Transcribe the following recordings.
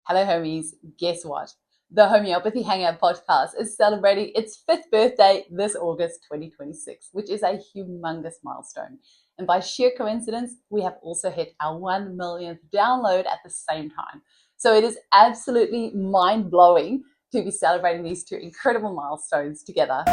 Hello, homies. Guess what? The Homeopathy Hangout podcast is celebrating its 5th birthday this August 2026, which is a humongous milestone. And by sheer coincidence, we have also hit our 1 millionth download at the same time. So it is absolutely mind blowing to be celebrating these two incredible milestones together.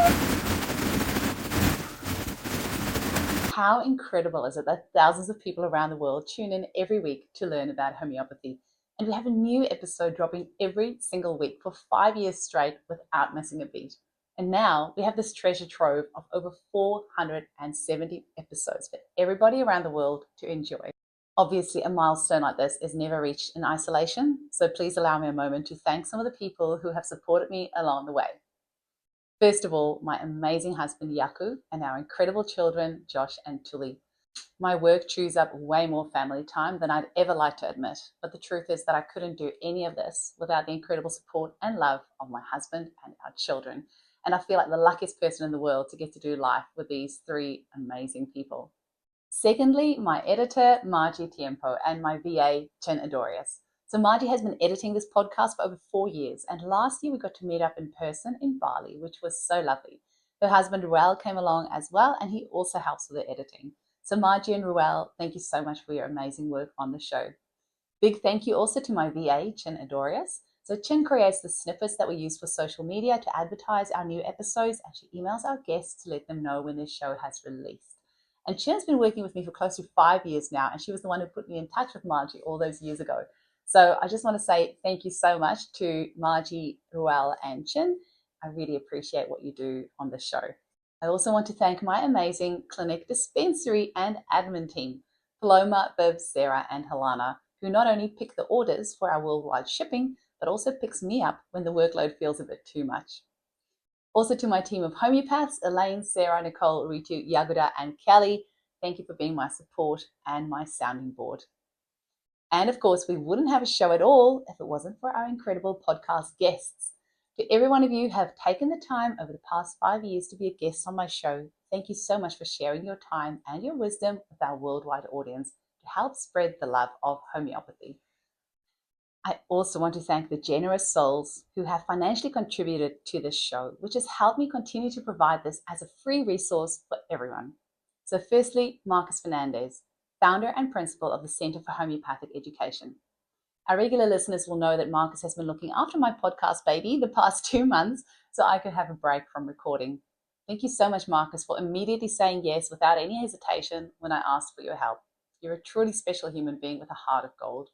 How incredible is it that thousands of people around the world tune in every week to learn about homeopathy? And we have a new episode dropping every single week for 5 years straight without missing a beat. And now we have this treasure trove of over 470 episodes for everybody around the world to enjoy. Obviously, a milestone like this is never reached in isolation, so please allow me a moment to thank some of the people who have supported me along the way. First of all, my amazing husband Yaku and our incredible children Josh and Tuli. My work chews up way more family time than I'd ever like to admit, but the truth is that I couldn't do any of this without the incredible support and love of my husband and our children. And I feel like the luckiest person in the world to get to do life with these three amazing people. Secondly, my editor, Margie Tiempo, and my VA, Chin Adorius. So Margie has been editing this podcast for over 4 years, and last year we got to meet up in person in Bali, which was so lovely. Her husband, Ruel, came along as well, and he also helps with the editing. So Margie and Ruel, thank you so much for your amazing work on the show. Big thank you also to my VA, Chin Adorius. So Chin creates the snippets that we use for social media to advertise our new episodes, and she emails our guests to let them know when this show has released. And Chin's been working with me for close to 5 years now, and she was the one who put me in touch with Margie all those years ago. So I just want to say thank you so much to Margie, Ruel, and Chin. I really appreciate what you do on the show. I also want to thank my amazing clinic, dispensary, and admin team, Paloma, Viv, Sarah, and Helena, who not only pick the orders for our worldwide shipping, but also picks me up when the workload feels a bit too much. Also to my team of homeopaths, Elaine, Sarah, Nicole, Ritu, Yaguda, and Kelly, thank you for being my support and my sounding board. And of course, we wouldn't have a show at all if it wasn't for our incredible podcast guests. To every one of you who have taken the time over the past 5 years to be a guest on my show, thank you so much for sharing your time and your wisdom with our worldwide audience to help spread the love of homeopathy. I also want to thank the generous souls who have financially contributed to this show, which has helped me continue to provide this as a free resource for everyone. So firstly, Marcus Fernandez, founder and principal of the Center for Homeopathic Education. Our regular listeners will know that Marcus has been looking after my podcast baby the past 2 months so I could have a break from recording. Thank you so much, Marcus, for immediately saying yes without any hesitation when I asked for your help. You're a truly special human being with a heart of gold.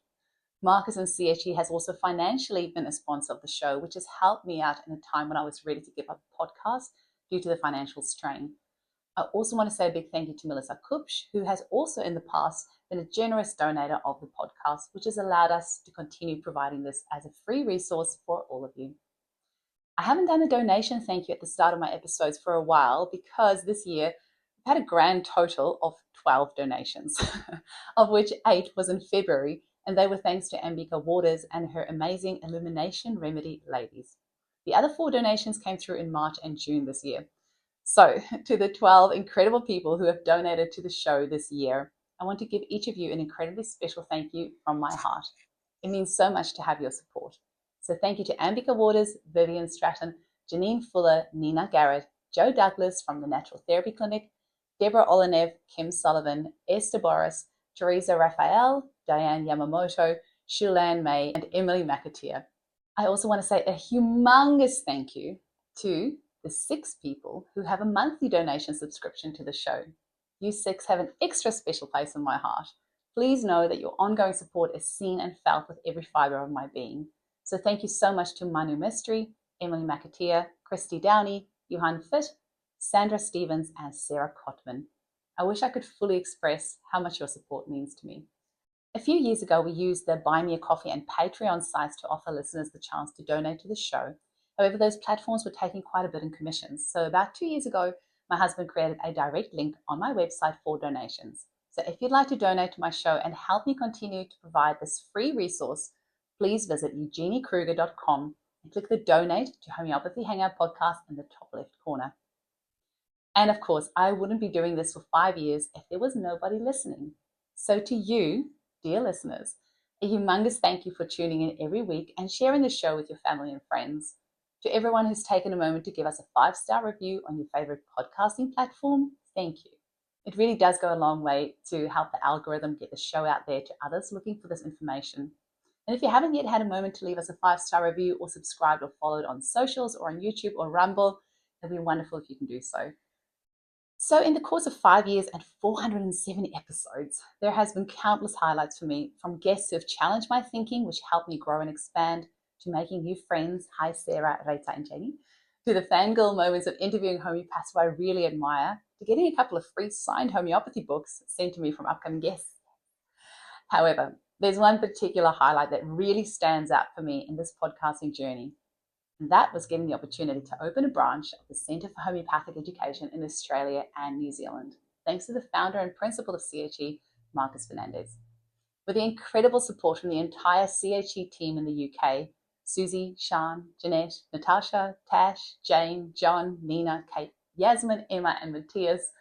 Marcus and CHE has also financially been a sponsor of the show, which has helped me out in a time when I was ready to give up the podcast due to the financial strain. I also want to say a big thank you to Melissa Kupsch, who has also in the past been a generous donator of the podcast, which has allowed us to continue providing this as a free resource for all of you. I haven't done a donation thank you at the start of my episodes for a while because this year we've had a grand total of 12 donations, of which 8 was in February, and they were thanks to Ambika Waters and her amazing Illumination Remedy ladies. The other 4 donations came through in March and June this year. So, to the 12 incredible people who have donated to the show this year, I want to give each of you an incredibly special thank you from my heart. It means so much to have your support. So thank you to Ambika Waters, Vivian Stratton, Janine Fuller, Nina Garrett, Joe Douglas from the Natural Therapy Clinic, Deborah Olenev, Kim Sullivan, Esther Boris, Teresa Raphael, Diane Yamamoto, Shulan May, and Emily McAteer. I also want to say a humongous thank you to the 6 people who have a monthly donation subscription to the show. You 6 have an extra special place in my heart. Please know that your ongoing support is seen and felt with every fiber of my being. So thank you so much to Manu Mystery, Emily McAteer, Christy Downey, Johan Fitt, Sandra Stevens, and Sarah Cotman. I wish I could fully express how much your support means to me. A few years ago, we used the Buy Me a Coffee and Patreon sites to offer listeners the chance to donate to the show. However, those platforms were taking quite a bit in commissions. So about 2 years ago, my husband created a direct link on my website for donations. So if you'd like to donate to my show and help me continue to provide this free resource, please visit eugeniekruger.com and click the Donate to Homeopathy Hangout podcast in the top left corner. And of course, I wouldn't be doing this for 5 years if there was nobody listening. So to you, dear listeners, A humongous thank you for tuning in every week and sharing the show with your family and friends. To everyone who's taken a moment to give us a 5-star review on your favorite podcasting platform, thank you. It really does go a long way to help the algorithm get the show out there to others looking for this information. And if you haven't yet had a moment to leave us a 5-star review or subscribed or followed on socials or on YouTube or Rumble, it'd be wonderful if you can do so. So in the course of 5 years and 470 episodes, there has been countless highlights for me, from guests who have challenged my thinking, which helped me grow and expand, to making new friends, hi Sarah, Rita and Jenny, to the fangirl moments of interviewing homeopaths who I really admire, to getting a couple of free signed homeopathy books sent to me from upcoming guests. However, there's one particular highlight that really stands out for me in this podcasting journey. And that was getting the opportunity to open a branch of the Centre for Homeopathic Education in Australia and New Zealand, thanks to the founder and principal of CHE, Marcus Fernandez. With the incredible support from the entire CHE team in the UK, Susie, Sian, Jeanette, Natasha, Tash, Jane, John, Nina, Kate, Yasmin, Emma and Matthias,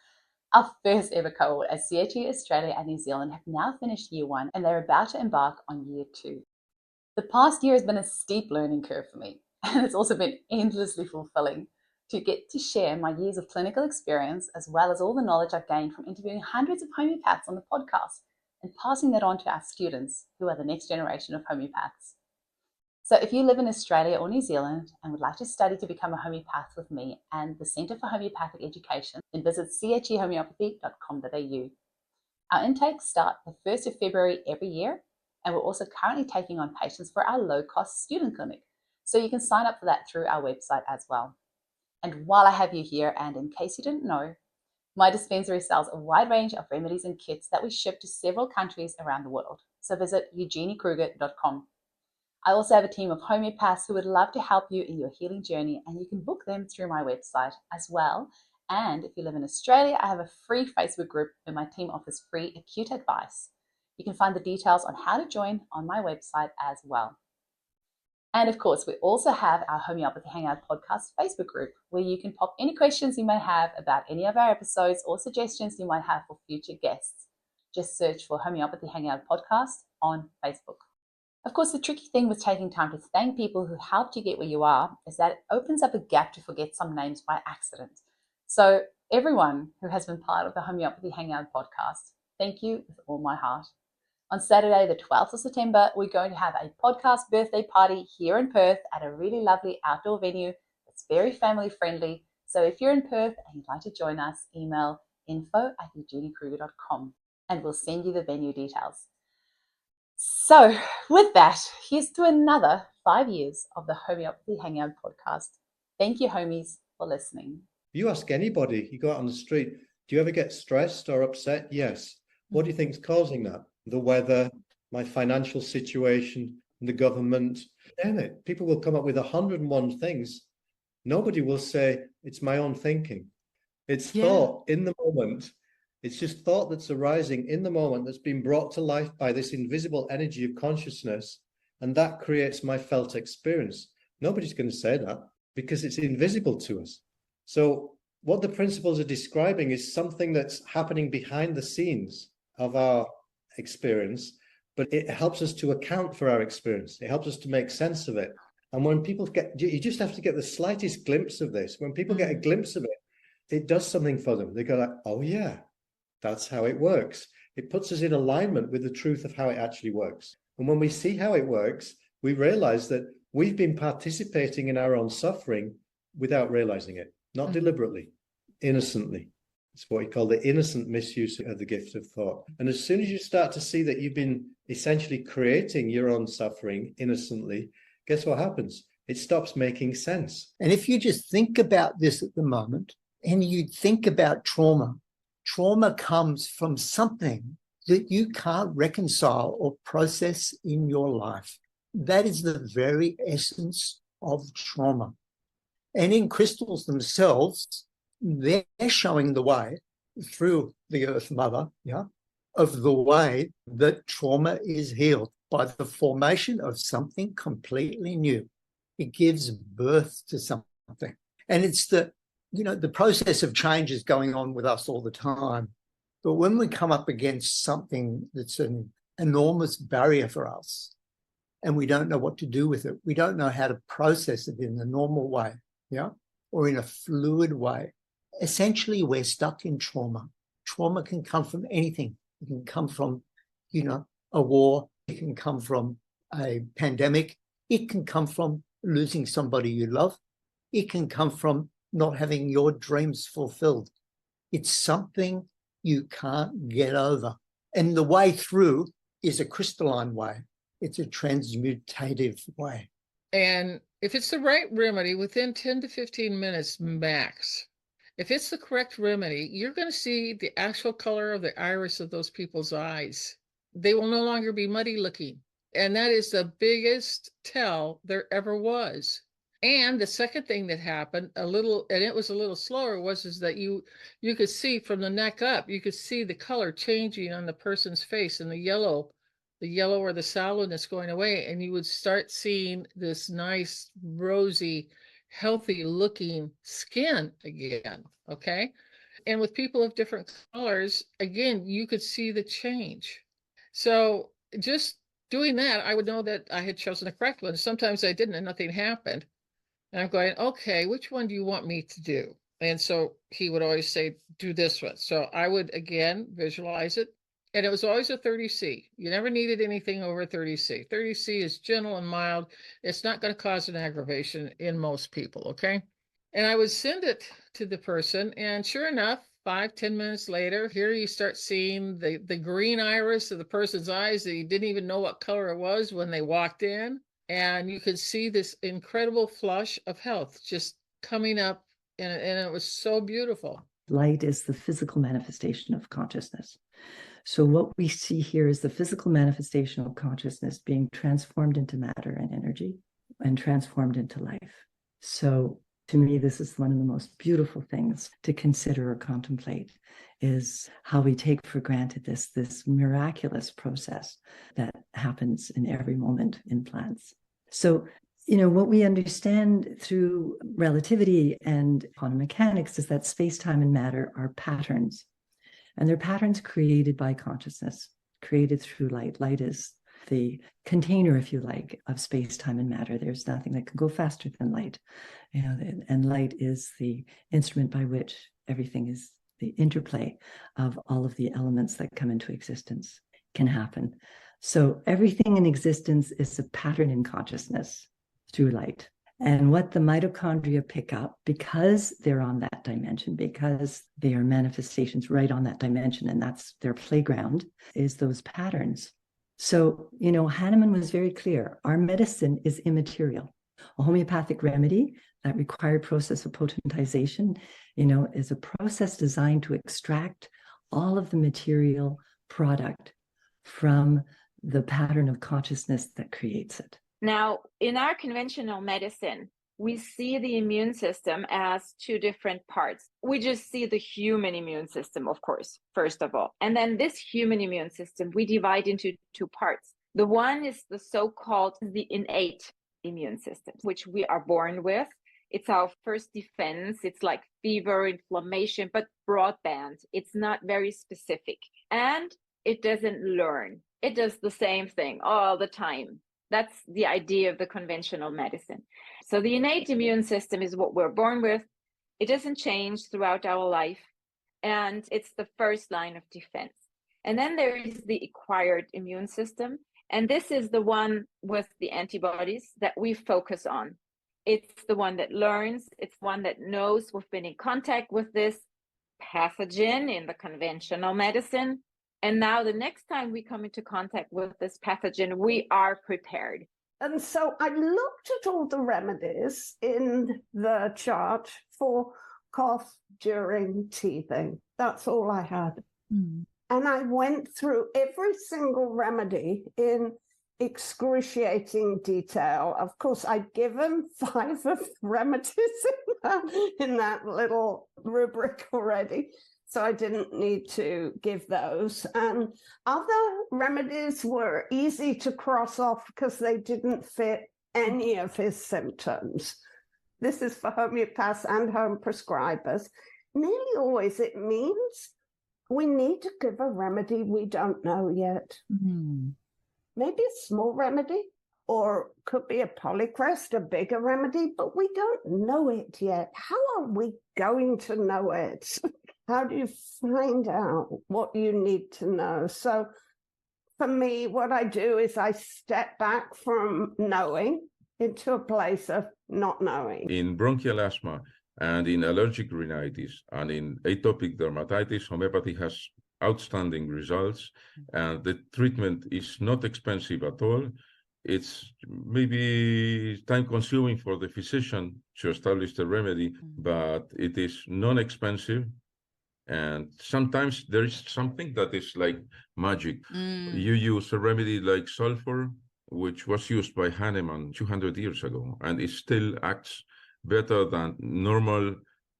our first ever cohort at CHE Australia and New Zealand have now finished year 1 and they're about to embark on year 2. The past year has been a steep learning curve for me, and it's also been endlessly fulfilling to get to share my years of clinical experience, as well as all the knowledge I've gained from interviewing hundreds of homeopaths on the podcast and passing that on to our students, who are the next generation of homeopaths. So if you live in Australia or New Zealand and would like to study to become a homeopath with me and the Centre for Homeopathic Education, then visit chehomeopathy.com.au. Our intakes start the 1st of February every year, and we're also currently taking on patients for our low-cost student clinic. So you can sign up for that through our website as well. And while I have you here, and in case you didn't know, my dispensary sells a wide range of remedies and kits that we ship to several countries around the world. So visit eugeniekruger.com. I also have a team of homeopaths who would love to help you in your healing journey, and you can book them through my website as well. And if you live in Australia, I have a free Facebook group where my team offers free acute advice. You can find the details on how to join on my website as well. And of course, we also have our Homeopathy Hangout podcast Facebook group, where you can pop any questions you may have about any of our episodes or suggestions you might have for future guests. Just search for Homeopathy Hangout podcast on Facebook. Of course, the tricky thing with taking time to thank people who helped you get where you are is that it opens up a gap to forget some names by accident. So everyone who has been part of the Homeopathy Hangout podcast, thank you with all my heart. On Saturday, the 12th of September, we're going to have a podcast birthday party here in Perth at a really lovely outdoor venue that's very family friendly. So if you're in Perth and you'd like to join us, email info@eugeniekruger.com and we'll send you the venue details. So with that, here's to another 5 years of the Homeopathy Hangout podcast. Thank you, homies, for listening. If you ask anybody, you go out on the street, do you ever get stressed or upset? Yes. What do you think is causing that? The weather, my financial situation, the government. Damn it. People will come up with 101 things. Nobody will say, it's my own thinking. It's thought in the moment. It's just thought that's arising in the moment that's been brought to life by this invisible energy of consciousness. And that creates my felt experience. Nobody's going to say that because it's invisible to us. So what the principles are describing is something that's happening behind the scenes of our experience, but it helps us to account for our experience. It helps us to make sense of it. And when people you just have to get the slightest glimpse of this. When people get a glimpse of it, it does something for them. They go like, oh yeah, that's how it works. It puts us in alignment with the truth of how it actually works. And when we see how it works, we realize that we've been participating in our own suffering without realizing it, not deliberately, innocently. It's what we call the innocent misuse of the gift of thought. And as soon as you start to see that you've been essentially creating your own suffering innocently, guess what happens? It stops making sense. And if you just think about this at the moment, and you think about trauma, trauma comes from something that you can't reconcile or process in your life. That is the very essence of trauma. And in crystals themselves, they're showing the way through the Earth Mother, of the way that trauma is healed by the formation of something completely new. It gives birth to something. And it's the process of change is going on with us all the time. But when we come up against something that's an enormous barrier for us, and we don't know what to do with it. We don't know how to process it in a normal way, yeah, or in a fluid way. Essentially, we're stuck in trauma. Trauma can come from anything. It can come from, a war. It can come from a pandemic. It can come from losing somebody you love. It can come from not having your dreams fulfilled. It's something you can't get over. And the way through is a crystalline way. It's a transmutative way. And if it's the right remedy, within 10 to 15 minutes max, if it's the correct remedy, you're going to see the actual color of the iris of those people's eyes. They will no longer be muddy looking. And that is the biggest tell there ever was. And the second thing that happened, and it was a little slower, is that you could see from the neck up, you could see the color changing on the person's face, and the yellow or the sallowness going away, and you would start seeing this nice, rosy, healthy looking skin again. Okay. And with people of different colors, again, you could see the change. So just doing that, I would know that I had chosen the correct one. Sometimes I didn't and nothing happened. And I'm going, okay, which one do you want me to do? And so he would always say, do this one. So I would, again, visualize it. And it was always a 30C. You never needed anything over 30C. 30C is gentle and mild. It's not going to cause an aggravation in most people, okay? And I would send it to the person. And sure enough, 5-10 minutes later, here you start seeing the green iris of the person's eyes that you didn't even know what color it was when they walked in. And you could see this incredible flush of health just coming up, and it was so beautiful. Light is the physical manifestation of consciousness. So what we see here is the physical manifestation of consciousness being transformed into matter and energy and transformed into life. So to me, this is one of the most beautiful things to consider or contemplate, is how we take for granted this miraculous process that happens in every moment in plants. So, what we understand through relativity and quantum mechanics is that space-time and matter are patterns. And they're patterns created by consciousness, created through light. Light is the container, if you like, of space-time and matter. There's nothing that can go faster than light. And light is the instrument by which everything is, the interplay of all of the elements that come into existence can happen. So everything in existence is a pattern in consciousness through light. And what the mitochondria pick up, because they're on that dimension, because they are manifestations right on that dimension, and that's their playground, is those patterns. So, Hahnemann was very clear. Our medicine is immaterial. A homeopathic remedy, that required process of potentization, is a process designed to extract all of the material product from the pattern of consciousness that creates it. Now, in our conventional medicine, we see the immune system as two different parts. We just see the human immune system, of course, first of all. And then this human immune system, we divide into two parts. The one is the so-called the innate immune system, which we are born with. It's our first defense. It's like fever, inflammation, but broadband. It's not very specific. And it doesn't learn. It does the same thing all the time. That's the idea of the conventional medicine. So the innate immune system is what we're born with. It doesn't change throughout our life. And it's the first line of defense. And then there is the acquired immune system. And this is the one with the antibodies that we focus on. It's the one that learns. It's one that knows we've been in contact with this pathogen in the conventional medicine. And now the next time we come into contact with this pathogen, we are prepared. And so I looked at all the remedies in the chart for cough during teething. That's all I had. Mm. And I went through every single remedy in excruciating detail. Of course, I'd given 5 of the remedies in that little rubric already. So I didn't need to give those. And other remedies were easy to cross off because they didn't fit any of his symptoms. This is for homeopaths and home prescribers. Nearly always it means we need to give a remedy we don't know yet. Maybe a small remedy, or could be a polycrest, a bigger remedy, but we don't know it yet. How are we going to know it? How do you find out what you need to know? So for me, what I do is I step back from knowing into a place of not knowing. In bronchial asthma and in allergic rhinitis and in atopic dermatitis, homeopathy has outstanding results, and the treatment is not expensive at all. It's maybe time-consuming for the physician to establish the remedy, but it is non-expensive. And sometimes there is something that is like magic. You use a remedy like sulfur, which was used by Hahnemann 200 years ago, and it still acts better than normal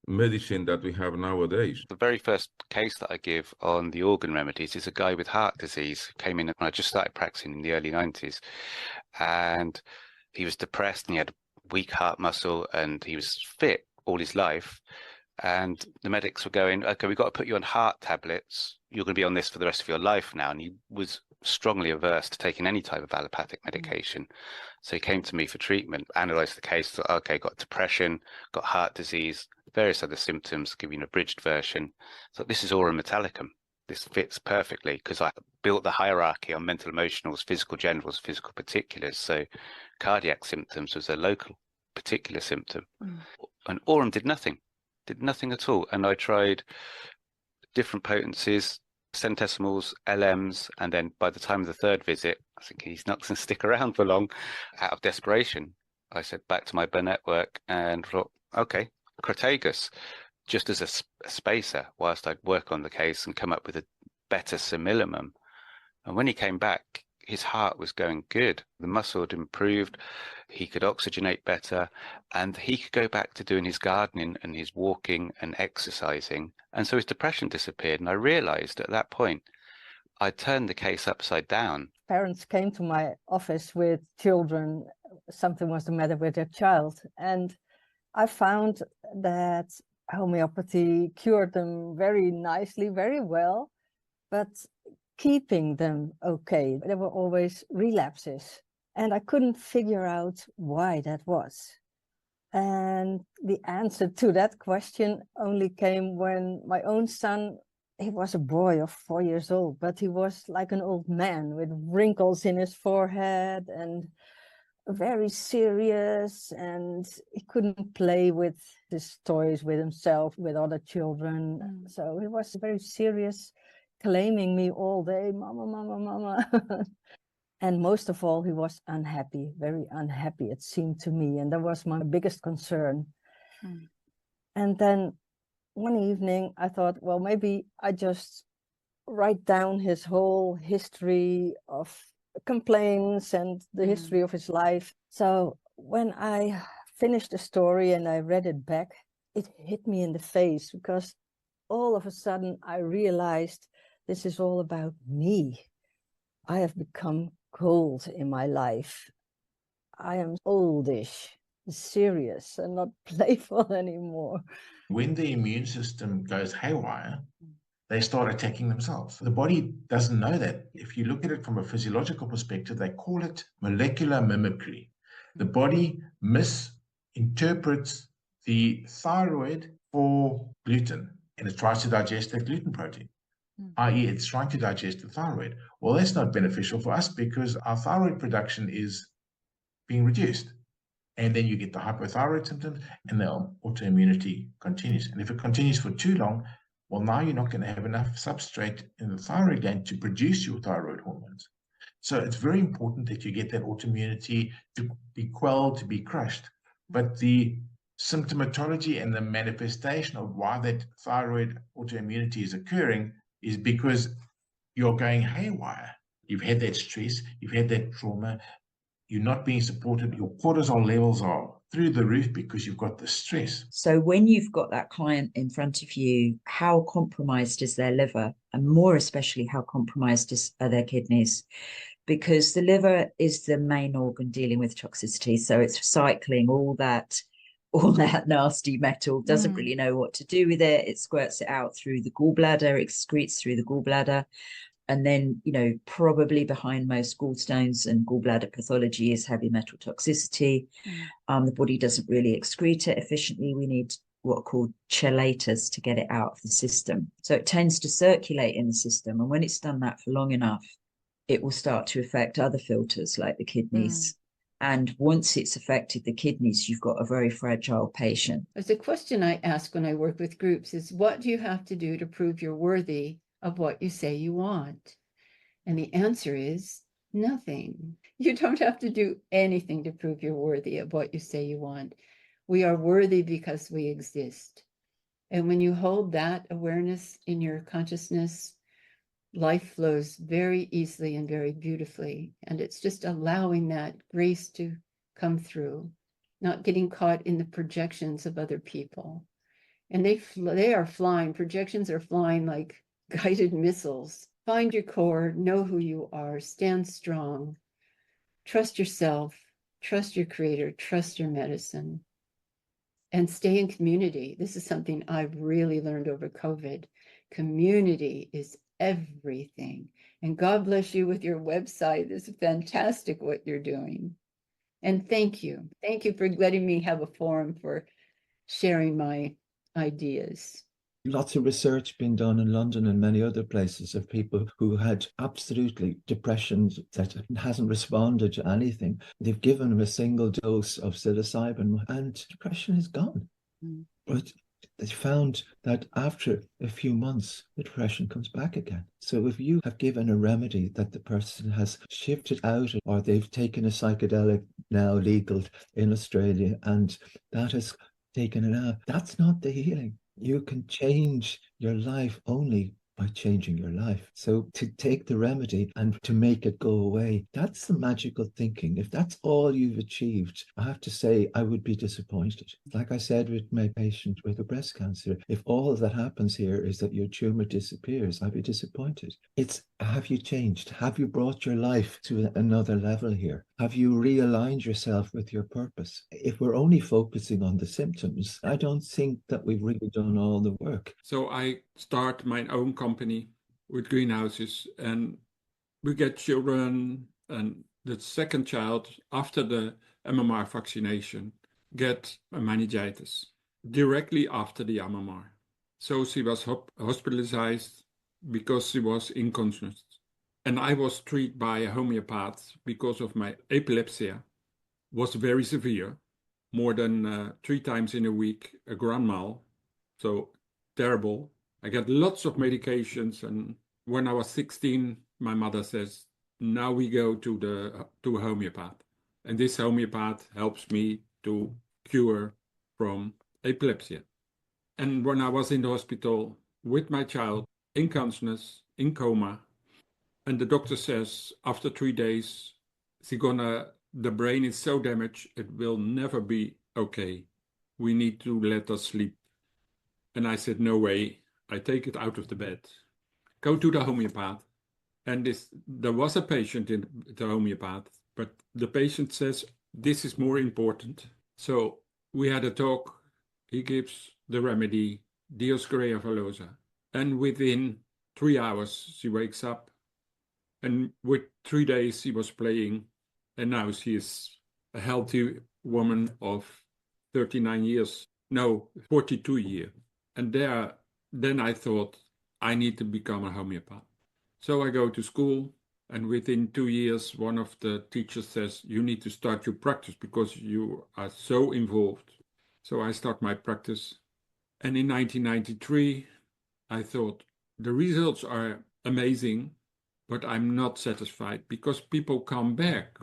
medicine that we have nowadays. The very first case that I give on the organ remedies is a guy with heart disease who came in when I just started practicing in the early 90s. And he was depressed and he had weak heart muscle and he was fit all his life. And the medics were going, okay, we've got to put you on heart tablets. You're going to be on this for the rest of your life now. And he was strongly averse to taking any type of allopathic medication. So he came to me for treatment, analysed the case, thought, okay, got depression, got heart disease, various other symptoms, give you an abridged version. So this is aurum metallicum. This fits perfectly because I built the hierarchy on mental emotionals, physical generals, physical particulars. So cardiac symptoms was a local particular symptom. And aurum did nothing at all. And I tried different potencies, centesimals, LMs, and then by the time of the third visit, I think he's not going to stick around for long. Out of desperation, I said back to my Burnett work and thought, okay, Crataegus, just as a spacer, whilst I'd work on the case and come up with a better similimum. And when he came back, his heart was going good. The muscle had improved. He could oxygenate better, and he could go back to doing his gardening and his walking and exercising. And so his depression disappeared. And I realized at that point, I turned the case upside down. Parents came to my office with children. Something was the matter with their child. And I found that homeopathy cured them very nicely, very well, but keeping them okay. There were always relapses, and I couldn't figure out why that was. And the answer to that question only came when my own son, he was a boy of 4 years old, but he was like an old man with wrinkles in his forehead and very serious, and he couldn't play with his toys with himself, with other children. So he was very serious, claiming me all day, mama, mama, mama. And most of all, he was unhappy, very unhappy, it seemed to me. And that was my biggest concern. And then one evening I thought, well, maybe I just write down his whole history of complaints and the history of his life. So when I finished the story and I read it back, it hit me in the face, because all of a sudden I realized this is all about me. I have become cold in my life. I am oldish, serious, and not playful anymore. When the immune system goes haywire, they start attacking themselves. The body doesn't know that. If you look at it from a physiological perspective, they call it molecular mimicry. The body misinterprets the thyroid for gluten, and it tries to digest that gluten protein, i.e. it's trying to digest the thyroid. Well, that's not beneficial for us because our thyroid production is being reduced. And then you get the hypothyroid symptoms, and the autoimmunity continues. And if it continues for too long, well, now you're not going to have enough substrate in the thyroid gland to produce your thyroid hormones. So it's very important that you get that autoimmunity to be quelled, to be crushed. But the symptomatology and the manifestation of why that thyroid autoimmunity is occurring is because you're going haywire. You've had that stress, you've had that trauma, you're not being supported, your cortisol levels are through the roof because you've got the stress. So when you've got that client in front of you, how compromised is their liver? And more especially, how compromised are their kidneys? Because the liver is the main organ dealing with toxicity. So it's recycling all that all that nasty metal, doesn't really know what to do with it. It squirts it out through the gallbladder, it excretes through the gallbladder. And then, probably behind most gallstones and gallbladder pathology is heavy metal toxicity. The body doesn't really excrete it efficiently. We need what are called chelators to get it out of the system. So it tends to circulate in the system. And when it's done that for long enough, it will start to affect other filters like the kidneys. And once it's affected the kidneys, you've got a very fragile patient. There's a question I ask when I work with groups is, what do you have to do to prove you're worthy of what you say you want? And the answer is nothing. You don't have to do anything to prove you're worthy of what you say you want. We are worthy because we exist. And when you hold that awareness in your consciousness, life flows very easily and very beautifully. And it's just allowing that grace to come through, not getting caught in the projections of other people. And they are flying, projections are flying like guided missiles. Find your core, know who you are, stand strong, trust yourself, trust your creator, trust your medicine, and stay in community. This is something I've really learned over COVID. Community is everything. And God bless you with your website. It's fantastic what you're doing. And thank you. Thank you for letting me have a forum for sharing my ideas. Lots of research being done in London and many other places of people who had absolutely depression that hasn't responded to anything. They've given them a single dose of psilocybin and depression is gone. But they found that after a few months, the depression comes back again. So if you have given a remedy that the person has shifted out or they've taken a psychedelic now legal in Australia and that has taken it out, that's not the healing. You can change your life only by changing your life. So to take the remedy and to make it go away, that's the magical thinking. If that's all you've achieved, I have to say I would be disappointed. Like I said with my patient with a breast cancer, if all that happens here is that your tumor disappears, I'd be disappointed. It's, have you changed? Have you brought your life to another level here? Have you realigned yourself with your purpose? If we're only focusing on the symptoms, I don't think that we've really done all the work. So I start my own company with greenhouses, and we get children, and the second child after the MMR vaccination get a meningitis directly after the MMR. So she was hospitalized because she was incontinent. And I was treated by a homeopath because of my epilepsy. Was very severe, more than 3 times in a week, a grand mal. So terrible. I got lots of medications, and when I was 16, my mother says, now we go to a homeopath. And this homeopath helps me to cure from epilepsy. And when I was in the hospital with my child, in consciousness, in coma, and the doctor says, after 3 days, the brain is so damaged, it will never be okay. We need to let her sleep. And I said, no way. I take it out of the bed. Go to the homeopath. And there was a patient in the homeopath, but the patient says, this is more important. So we had a talk. He gives the remedy, Dioscorea valosa. And within 3 hours, she wakes up. And with 3 days, she was playing. And now she is a healthy woman of 39 years. No, 42 years. And then I thought, I need to become a homeopath. So I go to school, and within 2 years, one of the teachers says, you need to start your practice because you are so involved. So I start my practice. And in 1993, I thought, the results are amazing, but I'm not satisfied because people come back.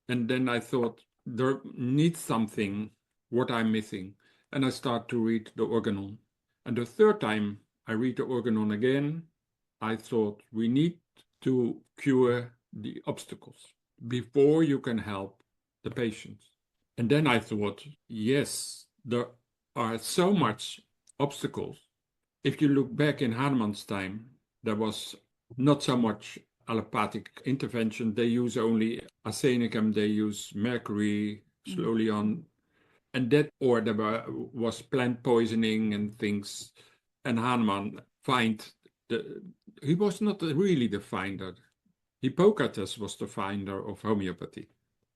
And then I thought, there needs something, what I'm missing. And I start to read the organon. And the third time I read the organon again, I thought we need to cure the obstacles before you can help the patients. And then I thought, yes, there are so much obstacles. If you look back in Hahnemann's time, there was not so much allopathic intervention. They use only arsenicum, they use mercury slowly on. And that, or there was plant poisoning and things. And Hahnemann he was not really the finder. Hippocrates was the finder of homeopathy.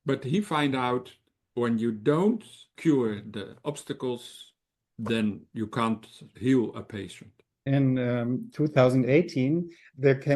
But he found out when you don't cure the obstacles, then you can't heal a patient. In 2018,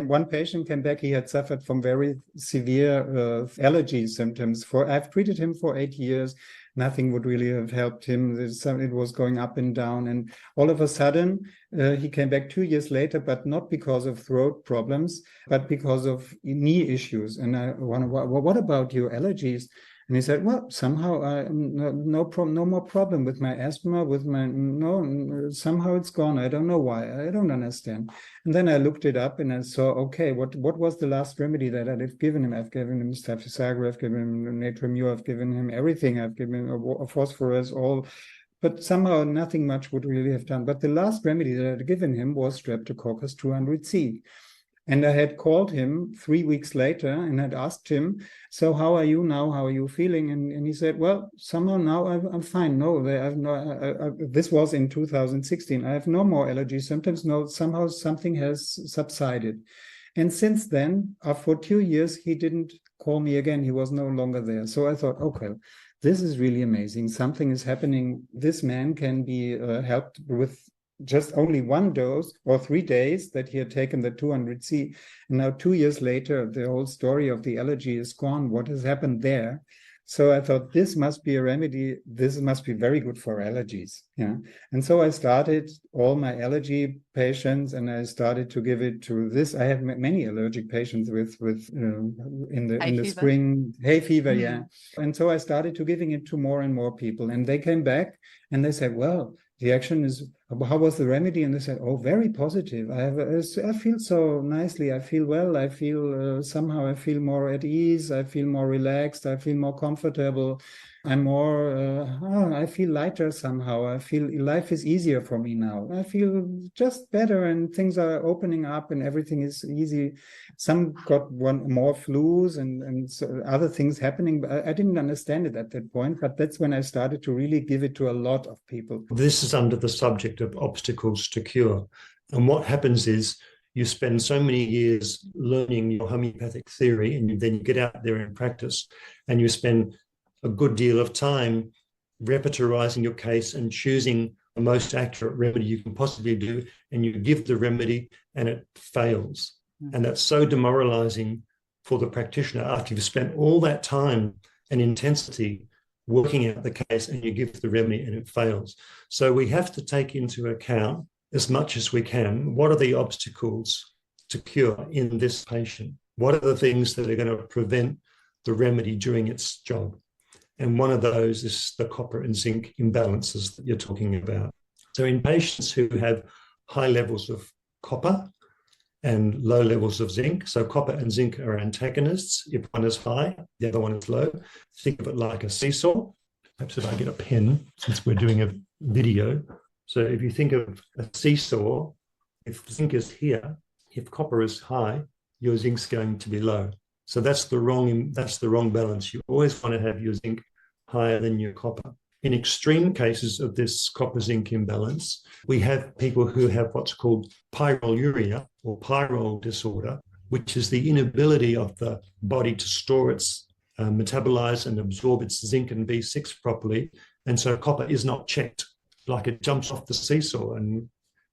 one patient came back. He had suffered from very severe allergy symptoms. I've treated him for 8 years. Nothing would really have helped him. It was going up and down. And all of a sudden, he came back 2 years later, but not because of throat problems, but because of knee issues. And I wonder, what about your allergies? And he said, well, somehow no more problem with my asthma, somehow it's gone. I don't know why. I don't understand. And then I looked it up and I saw, okay, what was the last remedy that I've given him? I've given him Staphysagra, I've given him Natrium, I've given him everything. I've given him a phosphorus, all. But somehow nothing much would really have done. But the last remedy that I'd given him was Streptococcus 200C. And I had called him 3 weeks later and had asked him, so how are you now? How are you feeling? And he said, well, somehow now I'm fine. No, this was in 2016. I have no more allergy symptoms. No, somehow something has subsided. And since then, for 2 years, he didn't call me again. He was no longer there. So I thought, okay, this is really amazing. Something is happening. This man can be helped with just only 1 dose or 3 days that he had taken the 200C. And now 2 years later, the whole story of the allergy is gone. What has happened there? So I thought this must be a remedy. This must be very good for allergies. Yeah. And so I started all my allergy patients and I started to give it to this. I have many allergic patients with in the spring, hay fever. Yeah. And so I started to giving it to more and more people. And they came back and they said, well, the action is, how was the remedy? And they said, oh, very positive. I feel so nicely. I feel well. I feel somehow I feel more at ease. I feel more relaxed. I feel more comfortable. I'm more, I feel lighter somehow. I feel life is easier for me now. I feel just better and things are opening up and everything is easy. Some got more flus and so other things happening. But I didn't understand it at that point, but that's when I started to really give it to a lot of people. This is under the subject of obstacles to cure. And what happens is you spend so many years learning your homeopathic theory and then you get out there in practice and you spend a good deal of time repertorizing your case and choosing the most accurate remedy you can possibly do, and you give the remedy and it fails. And that's so demoralizing for the practitioner after you've spent all that time and intensity working out the case and you give the remedy and it fails. So we have to take into account as much as we can, what are the obstacles to cure in this patient? What are the things that are going to prevent the remedy doing its job? And one of those is the copper and zinc imbalances that you're talking about. So in patients who have high levels of copper and low levels of zinc, so copper and zinc are antagonists. If one is high, the other one is low. Think of it like a seesaw. Perhaps if I get a pen, since we're doing a video. So if you think of a seesaw, if zinc is here, if copper is high, your zinc's going to be low. So that's the wrong balance. You always want to have your zinc higher than your copper. In extreme cases of this copper-zinc imbalance, we have people who have what's called pyroluria or pyrrole disorder, which is the inability of the body to store its metabolize and absorb its zinc and B6 properly. And so copper is not checked, like it jumps off the seesaw and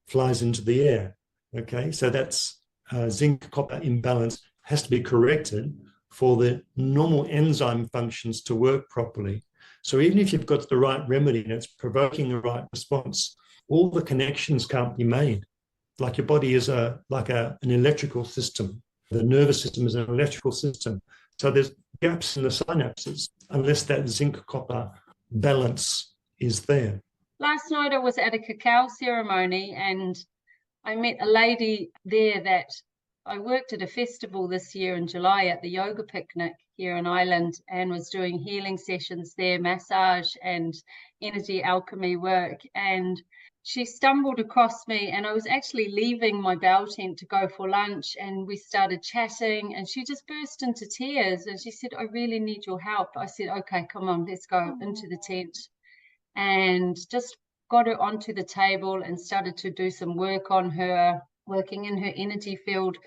flies into the air. Okay, so that's zinc-copper imbalance has to be corrected for the normal enzyme functions to work properly. So even if you've got the right remedy and it's provoking the right response, all the connections can't be made. Like your body is like an electrical system. The nervous system is an electrical system. So there's gaps in the synapses unless that zinc-copper balance is there. Last night I was at a cacao ceremony and I met a lady there that I worked at a festival this year in July at the yoga picnic here in Ireland and was doing healing sessions there, massage and energy alchemy work. And she stumbled across me and I was actually leaving my bell tent to go for lunch and we started chatting and she just burst into tears and she said, I really need your help. I said, okay, come on, let's go into the tent. and just got her onto the table and started to do some work on her, working in her energy field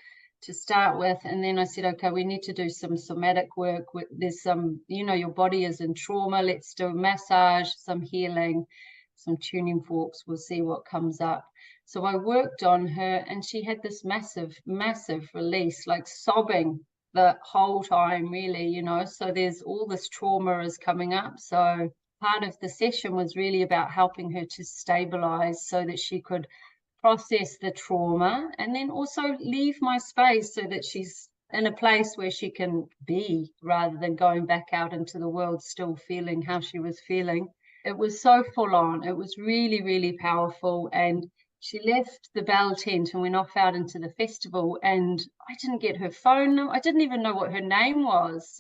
to start with. And then I said, okay, we need to do some somatic work. There's some, your body is in trauma. Let's do a massage, some healing, some tuning forks. We'll see what comes up. So I worked on her, and she had this massive, massive release, like sobbing the whole time, really, so there's all this trauma is coming up. So part of the session was really about helping her to stabilize so that she could process the trauma, and then also leave my space so that she's in a place where she can be, rather than going back out into the world still feeling how she was feeling. It was so full on. It was really, really powerful. And she left the Bell tent and went off out into the festival, and I didn't get her phone number. I didn't even know what her name was,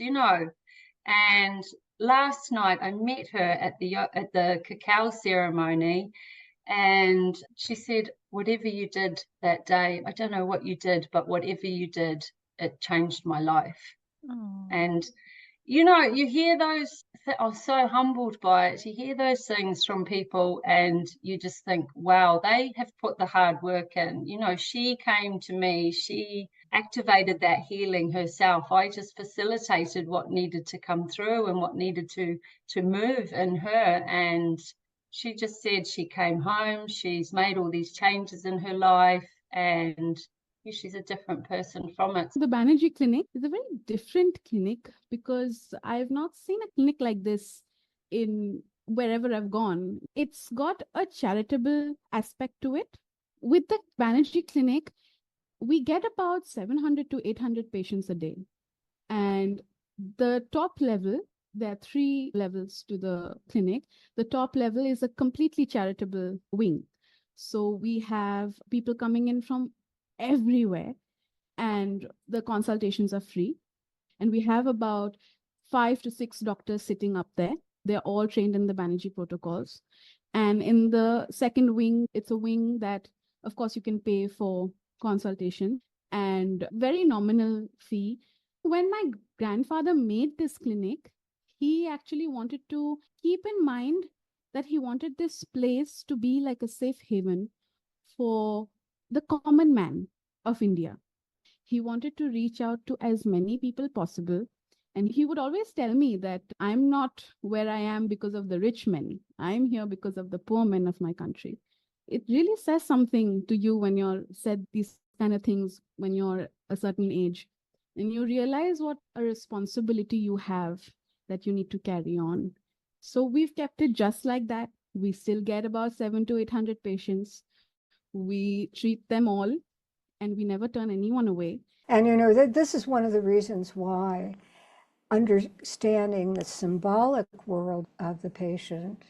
And last night I met her at the cacao ceremony, and she said, whatever you did that day, I don't know what you did, but whatever you did, it changed my life. Oh. And you hear those, I was so humbled by it. You hear those things from people and you just think, wow, they have put the hard work in. She came to me, she activated that healing herself. I just facilitated what needed to come through and what needed to move in her. And she just said she came home, she's made all these changes in her life, and she's a different person from it. The Banerjee Clinic is a very different clinic, because I've not seen a clinic like this in wherever I've gone. It's got a charitable aspect to it. With the Banerjee Clinic, we get about 700 to 800 patients a day. And the top level, there are 3 levels to the clinic. The top level is a completely charitable wing. So we have people coming in from everywhere, and the consultations are free. And we have about 5 to 6 doctors sitting up there. They're all trained in the Banerjee protocols. And in the second wing, it's a wing that, of course, you can pay for consultation, and very nominal fee. When my grandfather made this clinic, he actually wanted to keep in mind that he wanted this place to be like a safe haven for the common man of India. He wanted to reach out to as many people possible. And he would always tell me that I'm not where I am because of the rich men. I'm here because of the poor men of my country. It really says something to you when you're said these kind of things when you're a certain age, and you realize what a responsibility you have that you need to carry on. So we've kept it just like that. We still get about 700 to 800 patients. We treat them all, and we never turn anyone away. And this is one of the reasons why understanding the symbolic world of the patient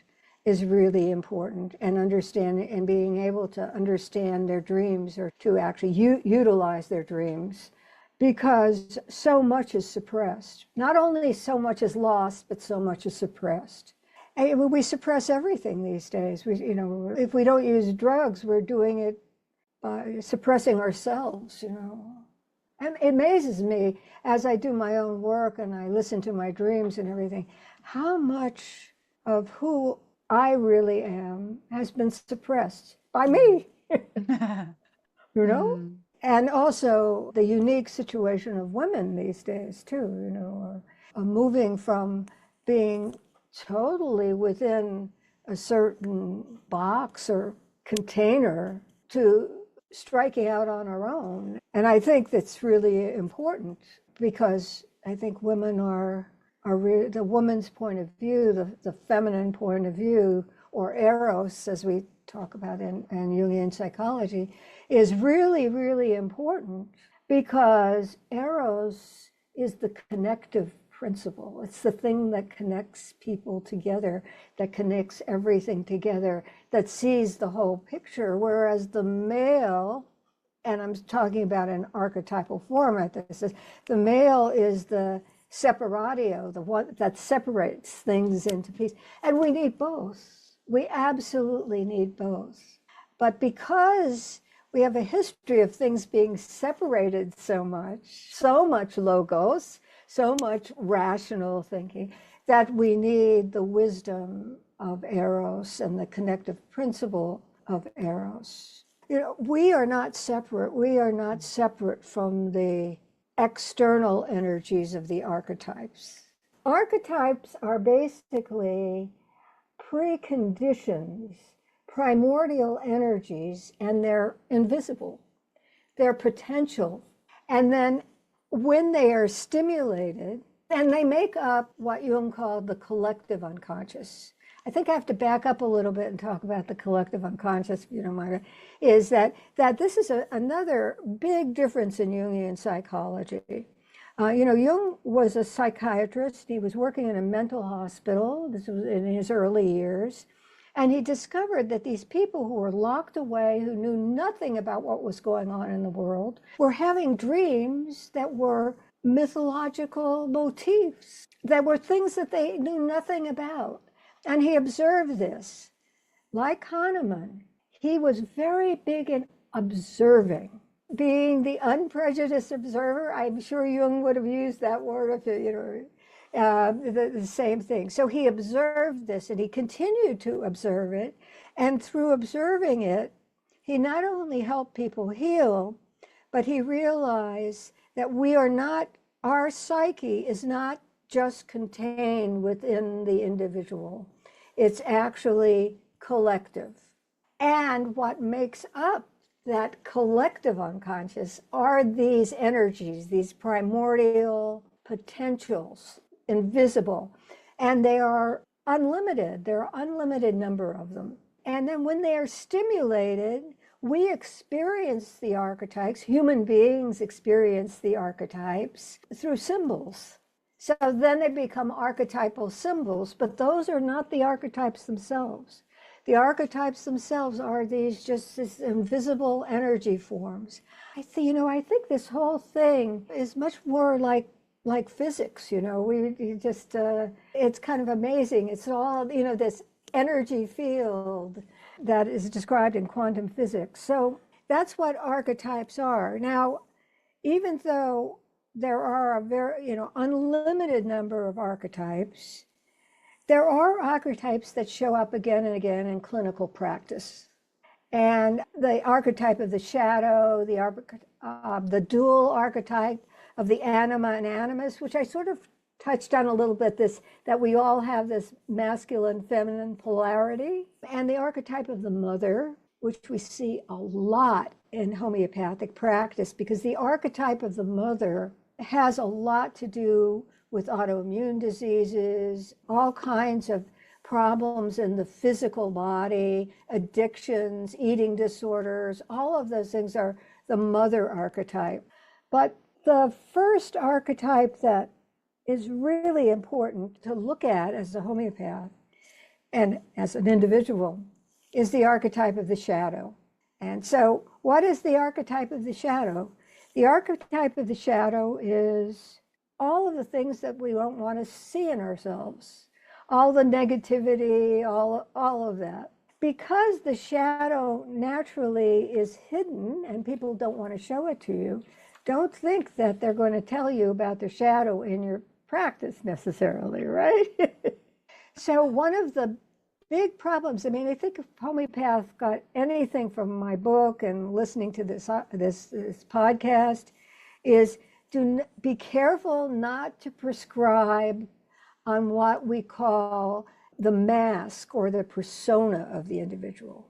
is really important, and understanding and being able to understand their dreams, or to actually utilize their dreams, because so much is suppressed. Not only so much is lost, but so much is suppressed. And we suppress everything these days. If we don't use drugs, we're doing it by suppressing ourselves, And it amazes me as I do my own work and I listen to my dreams and everything, how much of who I really am has been suppressed by me, And also the unique situation of women these days too, moving from being totally within a certain box or container to striking out on our own. And I think that's really important, because I think women are really, the woman's point of view, the feminine point of view, or eros, as we talk about in Jungian psychology, is really, really important, because eros is the connective principle. It's the thing that connects people together, that connects everything together, that sees the whole picture. Whereas the male, and I'm talking about an archetypal format, the male is the separatio, the one that separates things into pieces. And we need both. We absolutely need both. But because we have a history of things being separated so much logos, so much rational thinking, that we need the wisdom of Eros and the connective principle of Eros. We are not separate. We are not separate from the external energies of the archetypes. Archetypes are basically preconditions, primordial energies, and they're invisible. They're potential. And then when they are stimulated, and they make up what Jung called the collective unconscious. I think I have to back up a little bit and talk about the collective unconscious, if you don't mind, is that this is another big difference in Jungian psychology. Jung was a psychiatrist. He was working in a mental hospital. This was in his early years. And he discovered that these people who were locked away, who knew nothing about what was going on in the world, were having dreams that were mythological motifs, that were things that they knew nothing about. And he observed this. Like Kahneman, he was very big in observing. Being the unprejudiced observer, I'm sure Jung would have used that word if the same thing. So he observed this and he continued to observe it. And through observing it, he not only helped people heal, but he realized that our psyche is not just contained within the individual. It's actually collective. And what makes up that collective unconscious are these energies, these primordial potentials, invisible, and they are unlimited. There are unlimited number of them. And then when they are stimulated, we experience the archetypes, human beings experience the archetypes through symbols. So then they become archetypal symbols, but those are not the archetypes themselves. The archetypes themselves are these invisible energy forms. I think this whole thing is much more like physics, it's kind of amazing. It's all, this energy field that is described in quantum physics. So that's what archetypes are. Now, even though there are a very, unlimited number of archetypes, there are archetypes that show up again and again in clinical practice. And the archetype of the shadow, the dual archetype of the anima and animus, which I sort of touched on a little bit, that we all have this masculine, feminine polarity, and the archetype of the mother, which we see a lot in homeopathic practice, because the archetype of the mother has a lot to do with autoimmune diseases, all kinds of problems in the physical body, addictions, eating disorders, all of those things are the mother archetype. But the first archetype that is really important to look at as a homeopath and as an individual is the archetype of the shadow. And so what is the archetype of the shadow? The archetype of the shadow is all of the things that we don't want to see in ourselves, all the negativity, all of that. Because the shadow naturally is hidden and people don't want to show it to you, don't think that they're going to tell you about the shadow in your practice necessarily, right? So one of the big problems, I think if homeopath got anything from my book and listening to this podcast, is be careful not to prescribe on what we call the mask or the persona of the individual.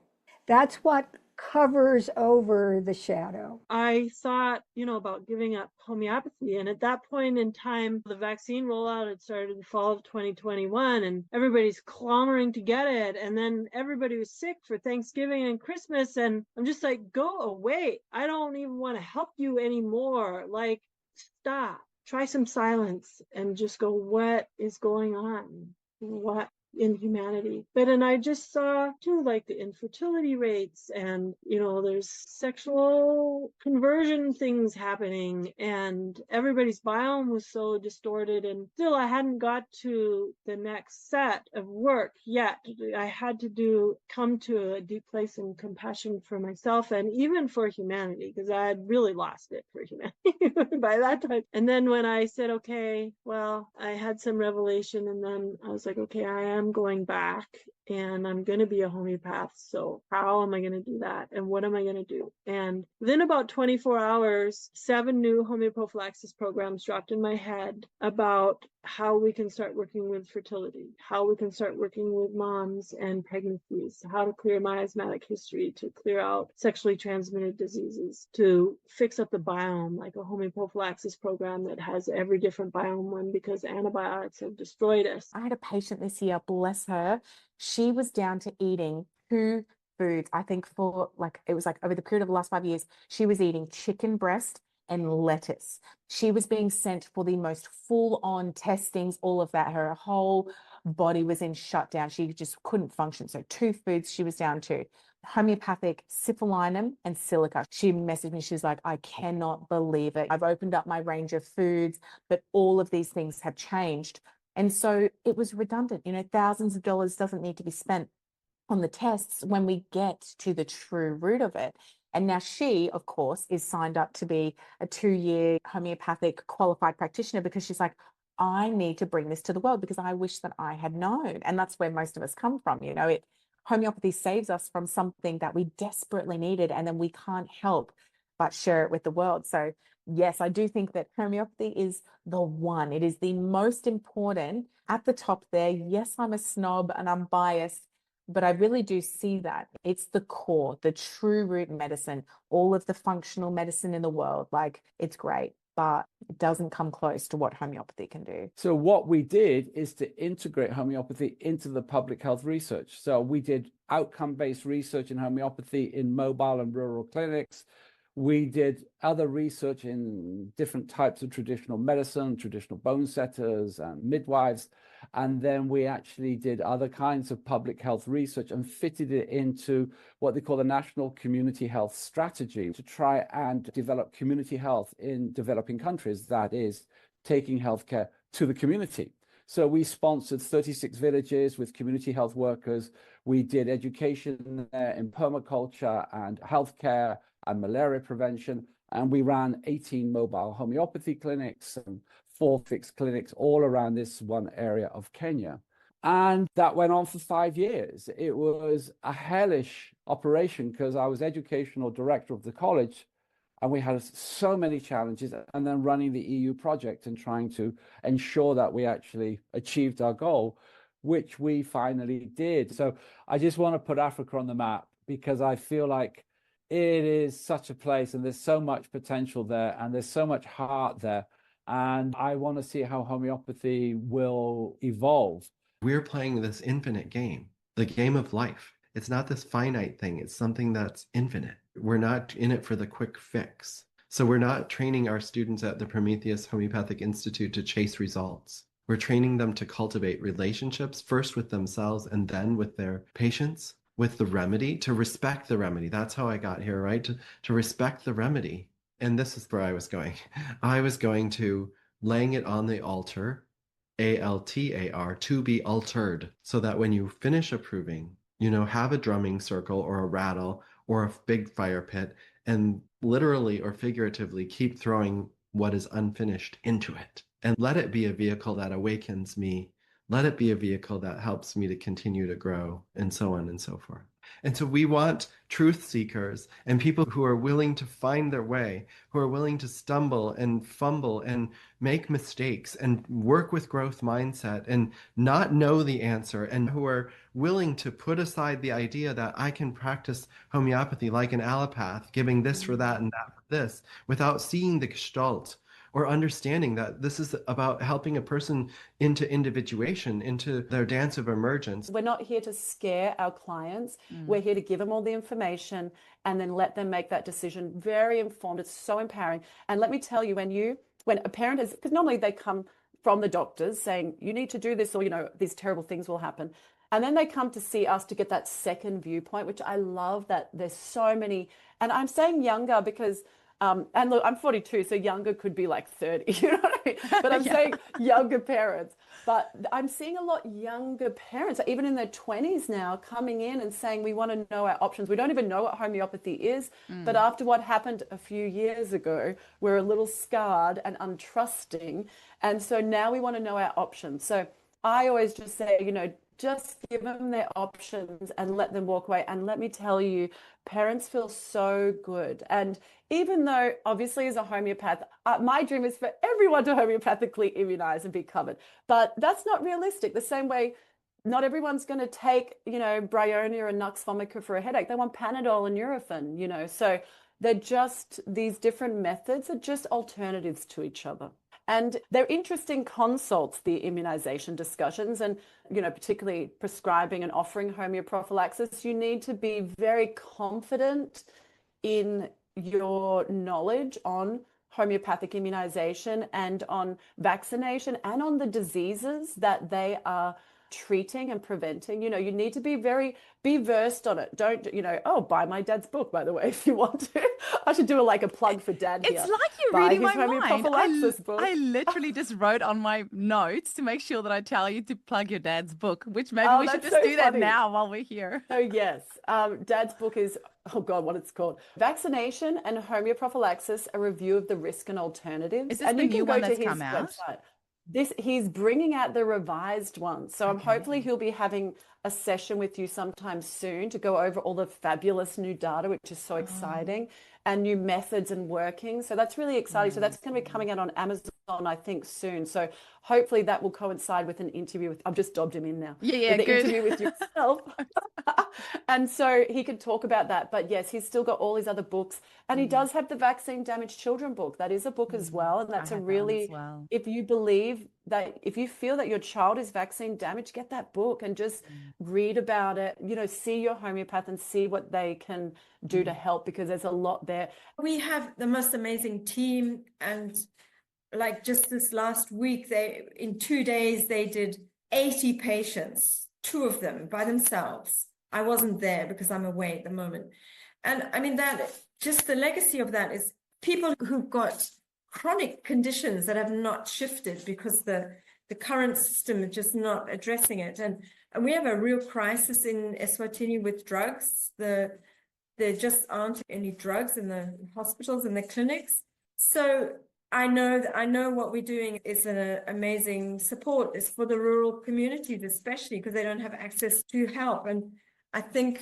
That's what covers over the shadow. I thought, about giving up homeopathy. And at that point in time, the vaccine rollout had started in the fall of 2021, and everybody's clamoring to get it. And then everybody was sick for Thanksgiving and Christmas. And I'm just like, go away. I don't even want to help you anymore. Like, stop. Try some silence and just go, what is going on? What in humanity? And I just saw too, like the infertility rates and, there's sexual conversion things happening, and everybody's biome was so distorted. And still, I hadn't got to the next set of work yet. I had to come to a deep place in compassion for myself and even for humanity, because I had really lost it for humanity by that time. And then when I said, okay, well, I had some revelation, and then I was like, okay, I am going back. and I'm going to be a homeopath. So how am I going to do that? And what am I going to do? And within about 24 hours, 7 new homeoprophylaxis programs dropped in my head about how we can start working with fertility, how we can start working with moms and pregnancies, how to clear miasmatic history, to clear out sexually transmitted diseases, to fix up the biome, like a homeoprophylaxis program that has every different biome one, because antibiotics have destroyed us. I had a patient this year, bless her. She was down to eating 2 foods. I think for it was over the period of the last 5 years, she was eating chicken breast and lettuce. She was being sent for the most full-on testings, all of that. Her whole body was in shutdown. She just couldn't function. So 2 foods she was down to: homeopathic cipolinum and silica. She messaged me. She's like, I cannot believe it. I've opened up my range of foods, but all of these things have changed. And so it was redundant. Thousands of dollars doesn't need to be spent on the tests when we get to the true root of it. And now she, of course, is signed up to be a 2-year homeopathic qualified practitioner, because she's like, I need to bring this to the world because I wish that I had known. And that's where most of us come from. Homeopathy saves us from something that we desperately needed, and then we can't help but share it with the world. So yes, I do think that homeopathy is the one. It is the most important at the top there. Yes, I'm a snob and I'm biased, but I really do see that. It's the core, the true root medicine, all of the functional medicine in the world. It's great, but it doesn't come close to what homeopathy can do. So what we did is to integrate homeopathy into the public health research. So we did outcome-based research in homeopathy in mobile and rural clinics. We did other research in different types of traditional medicine, traditional bone setters and midwives. And then we actually did other kinds of public health research and fitted it into what they call the National Community Health Strategy to try and develop community health in developing countries, that is, taking healthcare to the community. So we sponsored 36 villages with community health workers. We did education there in permaculture and healthcare and malaria prevention. And we ran 18 mobile homeopathy clinics and 4 fixed clinics all around this one area of Kenya. And that went on for 5 years. It was a hellish operation because I was educational director of the college, and we had so many challenges, and then running the EU project and trying to ensure that we actually achieved our goal, which we finally did. So I just want to put Africa on the map because I feel like it is such a place, and there's so much potential there, and there's so much heart there. And I want to see how homeopathy will evolve. We're playing this infinite game, the game of life. It's not this finite thing. It's something that's infinite. We're not in it for the quick fix. So we're not training our students at the Prometheus Homeopathic Institute to chase results. We're training them to cultivate relationships, first with themselves and then with their patients, with the remedy, to respect the remedy. That's how I got here, right? To respect the remedy. And this is where I was going. I was going to laying it on the altar, ALTAR, to be altered, so that when you finish approving, have a drumming circle or a rattle or a big fire pit and literally or figuratively keep throwing what is unfinished into it. And let it be a vehicle that awakens me. Let it be a vehicle that helps me to continue to grow, and so on and so forth. And so we want truth seekers and people who are willing to find their way, who are willing to stumble and fumble and make mistakes and work with growth mindset and not know the answer, and who are willing to put aside the idea that I can practice homeopathy like an allopath, giving this for that and that for this, without seeing the gestalt or understanding that this is about helping a person into individuation, into their dance of emergence. We're not here to scare our clients. We're here to give them all the information and then let them make that decision. Very informed. It's so empowering. And let me tell you, when a parent is, because normally they come from the doctors saying, you need to do this, or, these terrible things will happen. And then they come to see us to get that second viewpoint, which I love that there's so many. And I'm saying younger because and look, I'm 42, so younger could be like 30, you know what I mean? But I'm saying younger parents. But I'm seeing a lot younger parents, even in their 20s now, coming in and saying, we want to know our options. We don't even know what homeopathy is. But after what happened a few years ago, we're a little scarred and untrusting. And so now we want to know our options. So I always just say, just give them their options and let them walk away. And let me tell you, parents feel so good. And even though obviously as a homeopath, my dream is for everyone to homeopathically immunize and be covered, but that's not realistic. The same way not everyone's going to take, Bryonia and Nux vomica for a headache. They want Panadol and Nurofen, so they're just, these different methods are just alternatives to each other. And they're interesting consults, the immunization discussions, and, particularly prescribing and offering homeoprophylaxis, you need to be very confident in your knowledge on homeopathic immunization and on vaccination and on the diseases that they are treating and preventing. You need to be versed on it. Don't, buy my dad's book, by the way, if you want to. I should do a plug for dad here. It's like you're Buy reading his my mind. homeoprophylaxis book. I literally just wrote on my notes to make sure that I tell you to plug your dad's book, which maybe we should just do that now while we're here. Oh, yes. Dad's book is, oh God, what it's called. Vaccination and Homeoprophylaxis, a review of the risk and alternatives. Is this the new one that's come out? Website. He's bringing out the revised one. So hopefully he'll be having a session with you sometime soon to go over all the fabulous new data, which is so exciting, and new methods and working. So that's really exciting. So that's going to be coming out on Amazon, I think, soon. So hopefully that will coincide with an interview with, I've just dobbed him in now. Yeah, with the good. interview with yourself. And so he can talk about that. But yes, he's still got all his other books. And he does have the Vaccine Damaged Children book. That is a book as well. And that's a really, if you believe that, if you feel that your child is vaccine damaged, get that book and just read about it, see your homeopath and see what they can do to help, because there's a lot there. We have the most amazing team, and like just this last week, in 2 days, they did 80 patients, 2 of them by themselves. I wasn't there because I'm away at the moment. And I mean, that just the legacy of that is people who've got chronic conditions that have not shifted because the current system is just not addressing it. And we have a real crisis in Eswatini with drugs. There just aren't any drugs in the hospitals and the clinics. So I know what we're doing is an amazing support. It's for the rural communities, especially because they don't have access to help. And I think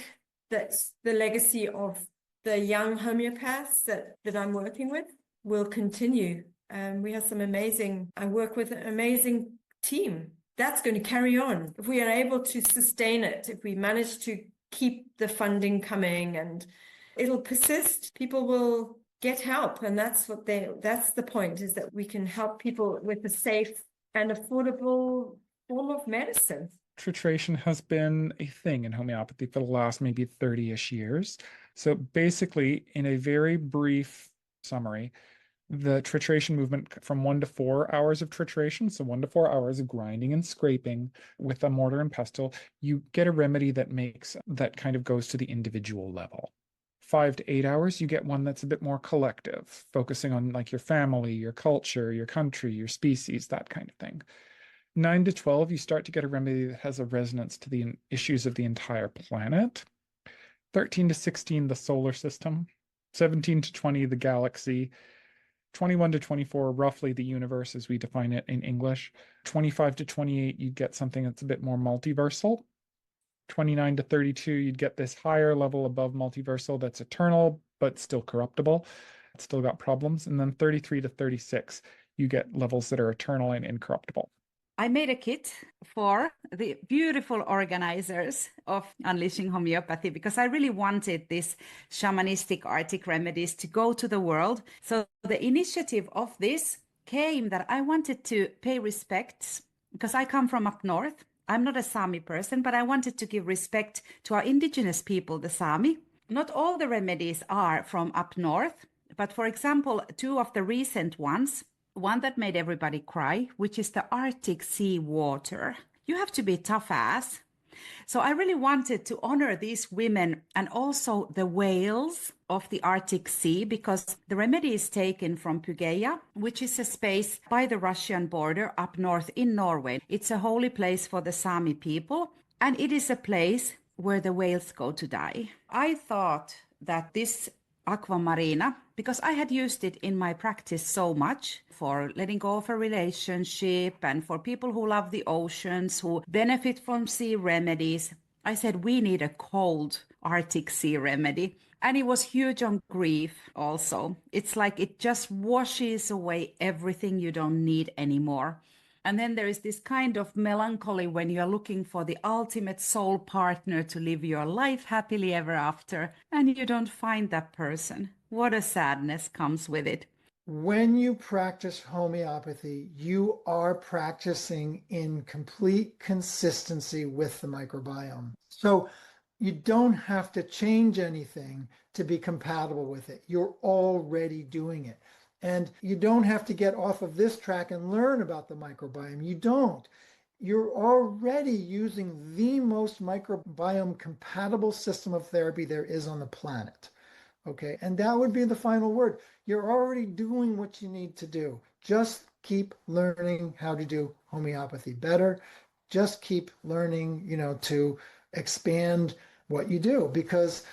that's the legacy of the young homeopaths that I'm working with will continue. We have I work with an amazing team. That's going to carry on. If we are able to sustain it, if we manage to keep the funding coming, and it'll persist, people will get help. And that's the point, is that we can help people with a safe and affordable form of medicine. Trituration has been a thing in homeopathy for the last maybe 30-ish years. So basically, in a very brief summary, the trituration movement from 1 to 4 hours of trituration, so 1 to 4 hours of grinding and scraping with a mortar and pestle, you get a remedy that kind of goes to the individual level. 5 to 8 hours, you get one that's a bit more collective, focusing on like your family, your culture, your country, your species, that kind of thing. 9 to 12, you start to get a remedy that has a resonance to the issues of the entire planet. 13 to 16, the solar system. 17 to 20, the galaxy. 21 to 24, roughly the universe as we define it in English. 25 to 28, you'd get something that's a bit more multiversal. 29 to 32, you'd get this higher level above multiversal that's eternal, but still corruptible. It's still got problems. And then 33 to 36, you get levels that are eternal and incorruptible. I made a kit for the beautiful organizers of Unleashing Homeopathy because I really wanted these shamanistic Arctic remedies to go to the world. So the initiative of this came that I wanted to pay respects because I come from up north. I'm not a Sami person, but I wanted to give respect to our indigenous people, the Sami. Not all the remedies are from up north, but for example, 2 of the recent ones, one that made everybody cry, which is the Arctic sea water. You have to be tough ass. So I really wanted to honor these women and also the whales of the Arctic Sea, because the remedy is taken from Pygeia, which is a space by the Russian border up north in Norway. It's a holy place for the Sami people, and it is a place where the whales go to die. I thought that this aquamarina because I had used it in my practice so much for letting go of a relationship and for people who love the oceans, who benefit from sea remedies. I said, we need a cold Arctic sea remedy. And it was huge on grief also. It's like it just washes away everything you don't need anymore. And then there is this kind of melancholy when you're looking for the ultimate soul partner to live your life happily ever after, and you don't find that person. What a sadness comes with it. When you practice homeopathy, you are practicing in complete consistency with the microbiome. So you don't have to change anything to be compatible with it. You're already doing it. And you don't have to get off of this track and learn about the microbiome. You don't. You're already using the most microbiome compatible system of therapy there is on the planet. Okay, and that would be the final word. You're already doing what you need to do. Just keep learning how to do homeopathy better. Just keep learning, to expand what you do, because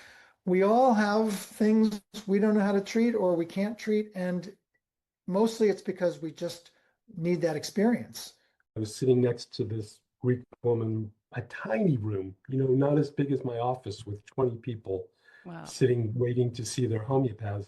we all have things we don't know how to treat or we can't treat, and mostly it's because we just need that experience. I was sitting next to this Greek woman, a tiny room, not as big as my office, with 20 people. Wow. Sitting waiting to see their homeopaths.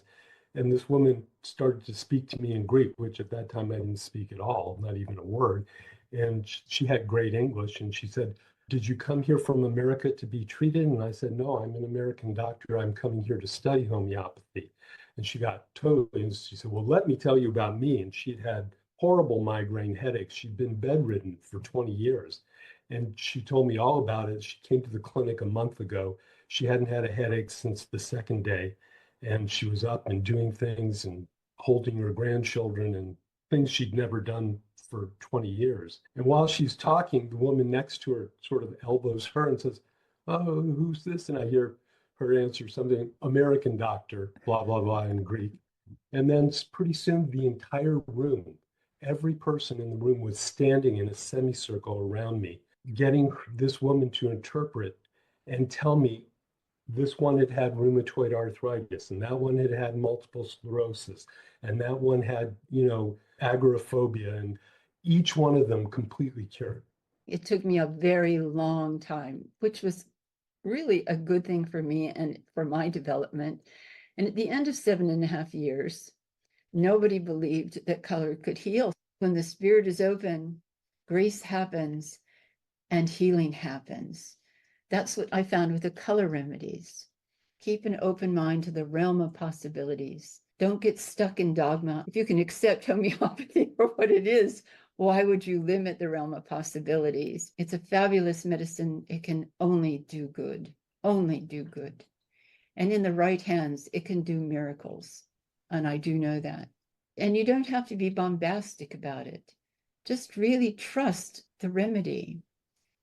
And this woman started to speak to me in Greek, which at that time I didn't speak at all, not even a word. And she had great English. And she said, "Did you come here from America to be treated?" And I said, "No, I'm an American doctor. I'm coming here to study homeopathy." And she got totally, and she said, "Well, let me tell you about me." And she'd had horrible migraine headaches. She'd been bedridden for 20 years. And she told me all about it. She came to the clinic a month ago. She hadn't had a headache since the second day, and she was up and doing things and holding her grandchildren and things she'd never done for 20 years. And while she's talking, the woman next to her sort of elbows her and says, "Oh, who's this?" And I hear her answer something, "American doctor, blah, blah, blah," in Greek. And then pretty soon the entire room, every person in the room was standing in a semicircle around me, getting this woman to interpret and tell me this one had had rheumatoid arthritis, and that one had had multiple sclerosis, and that one had, agoraphobia, and each one of them completely cured. It took me a very long time, which was really a good thing for me and for my development. And at the end of 7.5 years, nobody believed that color could heal. When the spirit is open, grace happens and healing happens. That's what I found with the color remedies. Keep an open mind to the realm of possibilities. Don't get stuck in dogma. If you can accept homeopathy for what it is, why would you limit the realm of possibilities? It's a fabulous medicine. It can only do good, only do good. And in the right hands, it can do miracles. And I do know that. And you don't have to be bombastic about it. Just really trust the remedy.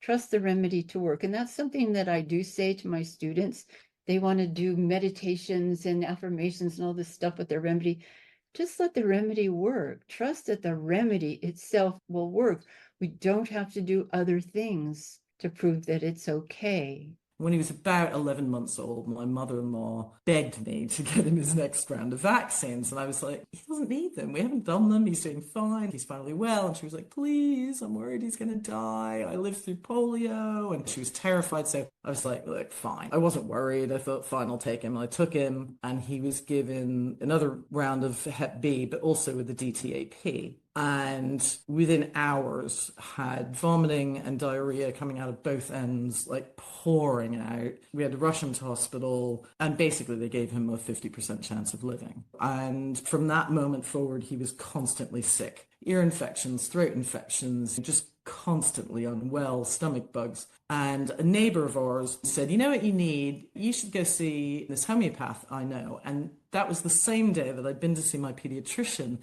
Trust the remedy to work. And that's something that I do say to my students. They want to do meditations and affirmations and all this stuff with their remedy. Just let the remedy work. Trust that the remedy itself will work. We don't have to do other things to prove that it's okay. When he was about 11 months old, my mother-in-law begged me to get him his next round of vaccines. And I was like, he doesn't need them. We haven't done them. He's doing fine. He's finally well. And she was like, "Please, I'm worried he's going to die. I lived through polio." And she was terrified. So I was like, "Look, fine." I wasn't worried. I thought, fine, I'll take him. And I took him, and he was given another round of Hep B, but also with the DTaP. And within hours had vomiting and diarrhea coming out of both ends, like pouring out. We had to rush him to hospital, and basically they gave him a 50% chance of living. And from that moment forward, he was constantly sick. Ear infections, throat infections, just constantly unwell, stomach bugs. And a neighbor of ours said, "You know what you need? You should go see this homeopath I know." And that was the same day that I'd been to see my pediatrician,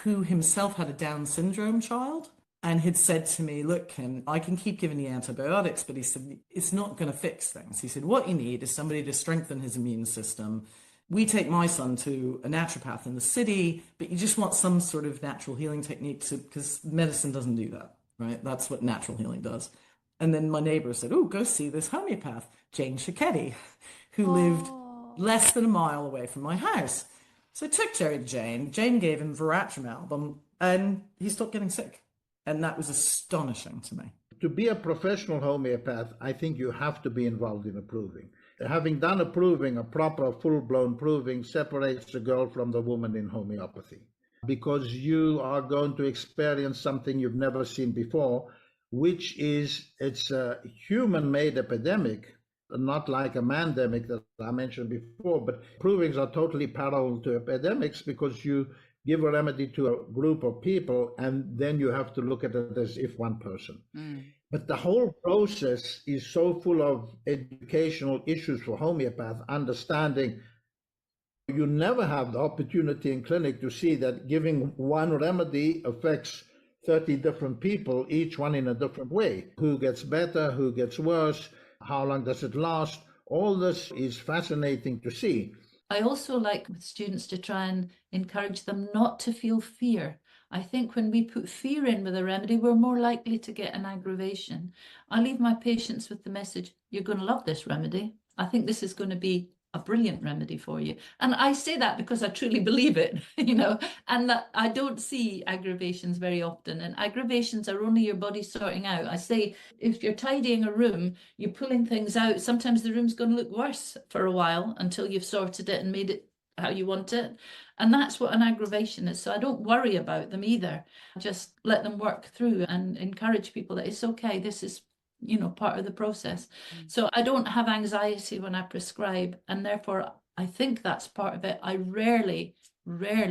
who himself had a Down syndrome child, and had said to me, "Look, Kim, I can keep giving you antibiotics," but he said, "It's not going to fix things." He said, "What you need is somebody to strengthen his immune system. We take my son to a naturopath in the city, but you just want some sort of natural healing technique because medicine doesn't do that, right? That's what natural healing does." And then my neighbor said, "Oh, go see this homeopath, Jane Shiketti, who lived less than a mile away from my house. So I took Jerry to Jane. Jane gave him Veratromel, and he stopped getting sick. And that was astonishing to me. To be a professional homeopath, I think you have to be involved in a proving. Having done a proving, a proper full-blown proving, separates the girl from the woman in homeopathy, because you are going to experience something you've never seen before, which is, it's a human-made epidemic, not like a mandemic that I mentioned before, but provings are totally parallel to epidemics, because you give a remedy to a group of people and then you have to look at it as if one person. But the whole process is so full of educational issues for homeopath, understanding you never have the opportunity in clinic to see that giving one remedy affects 30 different people, each one in a different way. Who gets better, who gets worse, how long does it last? All this is fascinating to see. I also like with students to try and encourage them not to feel fear. I think when we put fear in with a remedy, we're more likely to get an aggravation. I leave my patients with the message, you're going to love this remedy. I think this is going to be a brilliant remedy for you. And I say that because I truly believe it, and that I don't see aggravations very often. And aggravations are only your body sorting out. I say, if you're tidying a room, you're pulling things out, sometimes the room's going to look worse for a while until you've sorted it and made it how you want it. And that's what an aggravation is. So I don't worry about them either. Just let them work through and encourage people that it's okay. This is part of the process. So I don't have anxiety when I prescribe, and therefore I think that's part of it. I rarely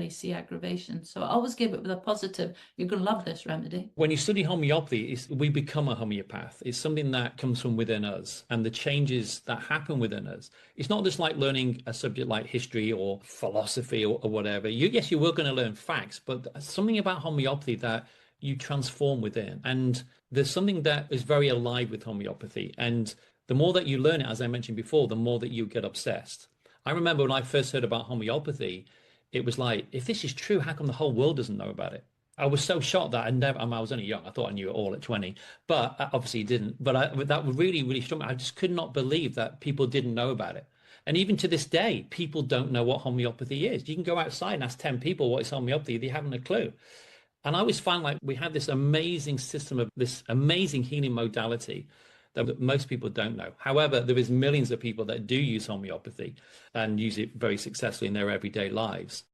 see aggravation. So I always give it with a positive, you're going to love this remedy. When you study homeopathy, we become a homeopath. It's something that comes from within us, and the changes that happen within us. It's not just like learning a subject like history or philosophy or whatever. Yes, you were going to learn facts, but something about homeopathy that you transform within. And there's something that is very alive with homeopathy. And the more that you learn it, as I mentioned before, the more that you get obsessed. I remember when I first heard about homeopathy, it was like, if this is true, how come the whole world doesn't know about it? I was so shocked that I was only young. I thought I knew it all at 20, but I obviously didn't. But that really, really struck me. I just could not believe that people didn't know about it. And even to this day, people don't know what homeopathy is. You can go outside and ask 10 people what is homeopathy. They haven't a clue. And I always find like we have this amazing system of this amazing healing modality that most people don't know. However, there is millions of people that do use homeopathy and use it very successfully in their everyday lives.